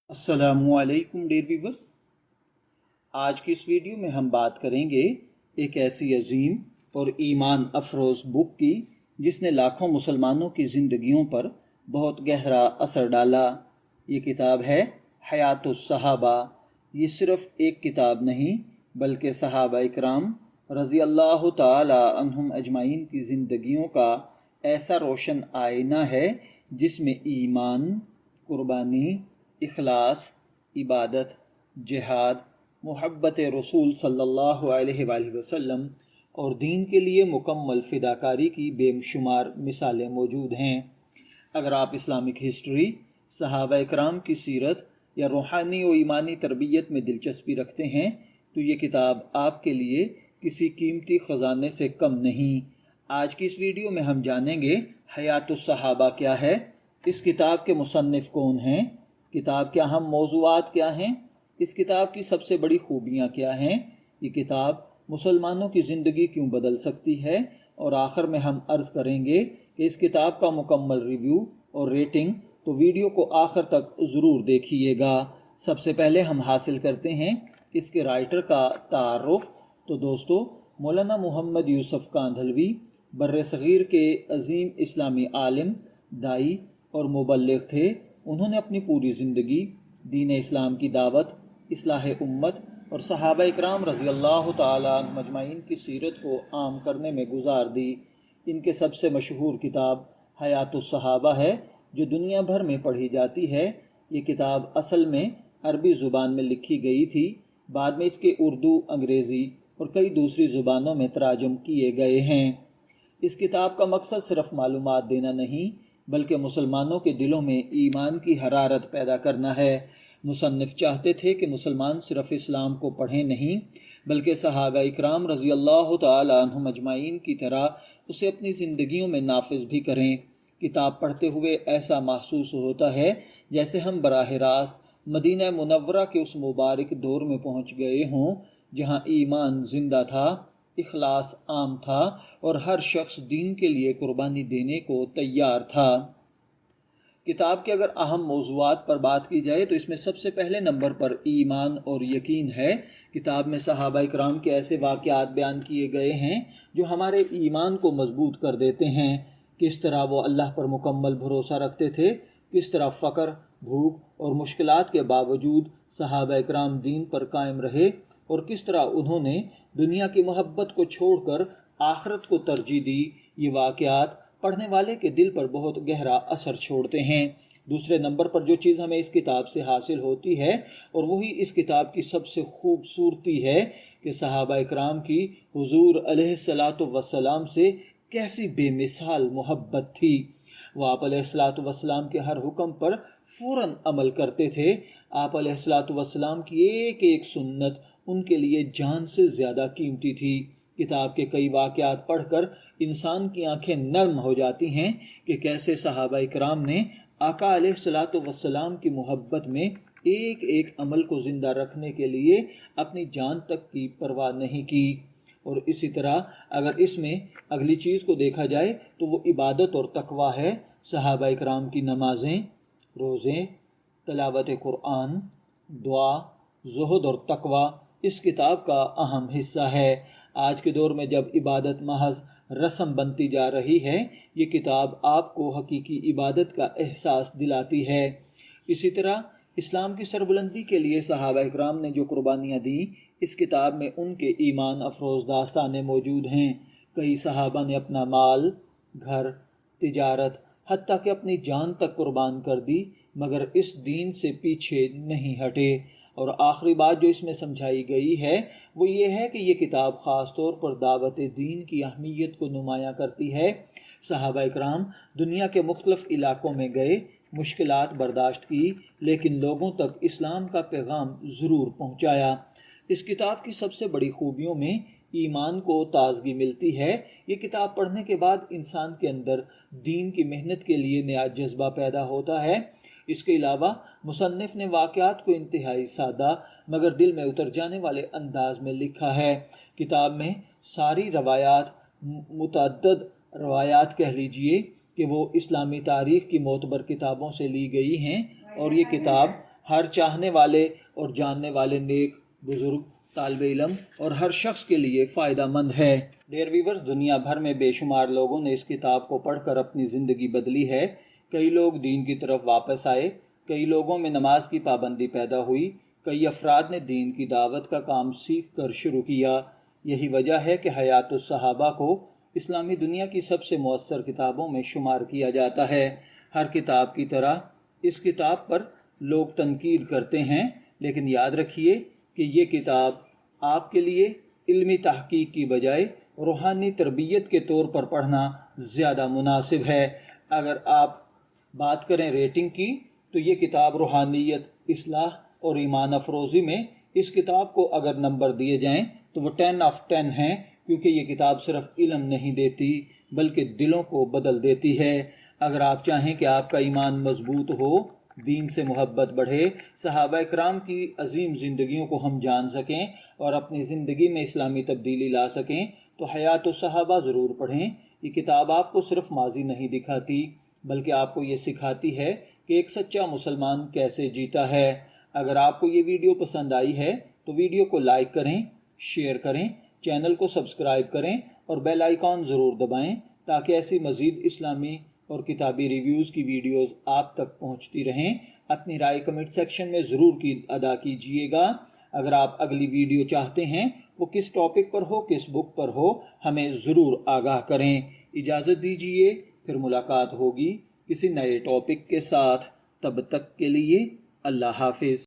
अस्सलामुअलैकुम dear viewers. आज की इस वीडियो में हम बात करेंगे एक ऐसी अजीम और ईमान अफरोज़ बुक की जिसने लाखों मुसलमानों की ज़िंदगियों पर बहुत गहरा असर डाला। ये किताब है हयातुस सहाबा। ये सिर्फ़ एक किताब नहीं बल्कि सहाबा इकराम रज़ी अल्लाह ताला अन्हुम अजमाइन की ज़िंदगियों का ऐसा रोशन आईना है जिसमें ईमान, कुर्बानी, इखलास, इबादत, जिहाद, मोहब्बत रसूल सल्लल्लाहु अलैहि वसल्लम और दीन के लिए मुकम्मल फ़िदाकारी की बेशुमार मिसालें मौजूद हैं। अगर आप इस्लामिक हिस्ट्री, सहाबा इकराम की सीरत या रूहानी व ईमानी तरबियत में दिलचस्पी रखते हैं तो ये किताब आपके लिए किसी कीमती ख़जाने से कम नहीं। आज की इस वीडियो में हम जानेंगे हयातुस सहाबा क्या है, इस किताब के मुसन्निफ़ कौन हैं, किताब के अहम मौज़ूआत क्या हैं, इस किताब की सबसे बड़ी खूबियाँ क्या हैं, ये किताब मुसलमानों की ज़िंदगी क्यों बदल सकती है, और आखिर में हम अर्ज़ करेंगे कि इस किताब का मुकम्मल रिव्यू और रेटिंग। तो वीडियो को आखिर तक ज़रूर देखिएगा। सबसे पहले हम हासिल करते हैं इसके राइटर का तारुफ़। तो दोस्तों, मौलाना मोहम्मद यूसुफ़ कांधलवी बर्र सग़ीर के अज़ीम इस्लामी आलिम, दाई और मुबल्लिग़ थे। उन्होंने अपनी पूरी ज़िंदगी दीन इस्लाम की दावत, इस्लाह उम्मत और सहाबा इकराम रज़ी अल्लाह ताला अन्हुम अजमाइन की सीरत को आम करने में गुजार दी। इनके सबसे मशहूर किताब हयातुस सहाबा है जो दुनिया भर में पढ़ी जाती है। ये किताब असल में अरबी ज़ुबान में लिखी गई थी, बाद में इसके उर्दू, अंग्रेज़ी और कई दूसरी ज़ुबानों में तराजुम किए गए हैं। इस किताब का मकसद सिर्फ मालूमात देना नहीं बल्कि मुसलमानों के दिलों में ईमान की हरारत पैदा करना है। मुसन्निफ़ चाहते थे कि मुसलमान सिर्फ इस्लाम को पढ़ें नहीं बल्कि सहाबा इकराम रज़ी अल्लाह ताला अन्हुम अजमाइन की तरह उसे अपनी ज़िंदगियों में नाफिज भी करें। किताब पढ़ते हुए ऐसा महसूस होता है जैसे हम बराह रास्त मदीना मुनव्वरा के उस मुबारक दौर में पहुँच गए हों जहाँ ईमान ज़िंदा था, इखलास आम था और हर शख्स दीन के लिए कुर्बानी देने को तैयार था। किताब के अगर अहम मौज़ूआत पर बात की जाए तो इसमें सबसे पहले नंबर पर ईमान और यकीन है। किताब में सहाबा इकराम के ऐसे वाक़यात बयान किए गए हैं जो हमारे ईमान को मजबूत कर देते हैं। किस तरह वो अल्लाह पर मुकम्मल भरोसा रखते थे, किस तरह फ़क्र, भूख और मुश्किलात के बावजूद सहाबा इकराम दीन पर कायम रहे और किस तरह उन्होंने दुनिया की मोहब्बत को छोड़कर आखिरत को तरजीह दी। ये वाक़यात पढ़ने वाले के दिल पर बहुत गहरा असर छोड़ते हैं। दूसरे नंबर पर जो चीज़ हमें इस किताब से हासिल होती है और वही इस किताब की सबसे खूबसूरती है कि सहाबा इकराम की हुजूर अलैहिस्सलातु वस्सलाम से कैसी बेमिसाल मोहब्बत थी। वो आप अलैहिस्सलातु वस्सलाम के हर हुक्म पर फ़ौरन अमल करते थे। आप अलैहिस्सलातु वस्सलाम की एक एक सुन्नत उनके लिए जान से ज़्यादा कीमती थी। किताब के कई वाक़यात पढ़कर इंसान की आंखें नर्म हो जाती हैं कि कैसे सहाबा इकराम ने आका अलैहिस्सलातु वस्सलाम की मोहब्बत में एक एक अमल को ज़िंदा रखने के लिए अपनी जान तक की परवाह नहीं की। और इसी तरह अगर इसमें अगली चीज़ को देखा जाए तो वो इबादत और तकवा है। सहाबा इकराम की नमाज़ें, रोज़े, तिलावत कुरान, दुआ, ज़ुहद और तकवा इस किताब का अहम हिस्सा है। आज के दौर में जब इबादत महज रस्म बनती जा रही है, ये किताब आपको हकीकी इबादत का एहसास दिलाती है। इसी तरह इस्लाम की सरबुलंदी के लिए सहाबा इकराम ने जो कुर्बानियाँ दी, इस किताब में उनके ईमान अफरोज़ दास्तानें मौजूद हैं। कई सहाबा ने अपना माल, घर, तिजारत, हत्ता कि अपनी जान तक कुर्बान कर दी मगर इस दीन से पीछे नहीं हटे। और आखिरी बात जो इसमें समझाई गई है वो ये है कि ये किताब ख़ास तौर पर दावत दीन की अहमियत को नुमायाँ करती है। सहाबा इकराम दुनिया के मुख्तलिफ़ इलाक़ों में गए, मुश्किलात बर्दाश्त की, लेकिन लोगों तक इस्लाम का पैगाम ज़रूर पहुँचाया। इस किताब की सबसे बड़ी खूबियों में ईमान को ताज़गी मिलती है। ये किताब पढ़ने के बाद इंसान के अंदर दीन की मेहनत के लिए नया जज्बा पैदा होता है। इसके अलावा मुसन्निफ़ ने वाक़यात को इंतहाई सादा मगर दिल में उतर जाने वाले अंदाज में लिखा है। किताब में सारी रवायात, मुतअद्दिद रवायात कह लीजिए कि वो इस्लामी तारीख़ की मोतबर किताबों से ली गई हैं और ये किताब ہر چاہنے والے اور جاننے والے نیک، بزرگ، طالب علم اور ہر شخص کے لیے فائدہ مند ہے۔ ڈیئر ویورز، دنیا بھر میں بے شمار لوگوں نے اس کتاب کو پڑھ کر اپنی زندگی بدلی ہے۔ کئی لوگ دین کی طرف واپس آئے، کئی لوگوں میں نماز کی پابندی پیدا ہوئی، کئی افراد نے دین کی دعوت کا کام سیکھ کر شروع کیا۔ یہی وجہ ہے کہ حیات الصحابہ کو اسلامی دنیا کی سب سے مؤثر کتابوں میں شمار کیا جاتا ہے۔ ہر کتاب کی طرح اس کتاب پر لوگ تنقید کرتے ہیں، لیکن یاد رکھیے کہ یہ کتاب آپ کے لیے علمی تحقیق کی بجائے روحانی تربیت کے طور پر پڑھنا زیادہ مناسب ہے۔ اگر آپ بات کریں ریٹنگ کی تو یہ کتاب روحانیت، اصلاح اور ایمان افروزی میں اس کتاب کو اگر نمبر دیے جائیں تو وہ 10/10 ہیں، کیونکہ یہ کتاب صرف علم نہیں دیتی بلکہ دلوں کو بدل دیتی ہے۔ اگر آپ چاہیں کہ آپ کا ایمان مضبوط ہو، دین سے محبت بڑھے، صحابہ اکرام کی عظیم زندگیوں کو ہم جان سکیں اور اپنی زندگی میں اسلامی تبدیلی لا سکیں تو حیات الصحابہ ضرور پڑھیں۔ یہ کتاب آپ کو صرف ماضی نہیں دکھاتی بلکہ آپ کو یہ سکھاتی ہے کہ ایک سچا مسلمان کیسے جیتا ہے۔ اگر آپ کو یہ ویڈیو پسند آئی ہے تو ویڈیو کو لائک کریں، شیئر کریں، چینل کو سبسکرائب کریں اور بیل آئیکن ضرور دبائیں تاکہ ایسی مزید اسلامی اور کتابی ریویوز کی ویڈیوز آپ تک پہنچتی رہیں۔ اپنی رائے کمنٹ سیکشن میں ضرور ادا کیجیے گا۔ اگر آپ اگلی ویڈیو چاہتے ہیں وہ کس ٹاپک پر ہو، کس بک پر ہو، ہمیں ضرور آگاہ کریں۔ اجازت دیجیے، پھر ملاقات ہوگی کسی نئے ٹاپک کے ساتھ۔ تب تک کے لیے اللہ حافظ۔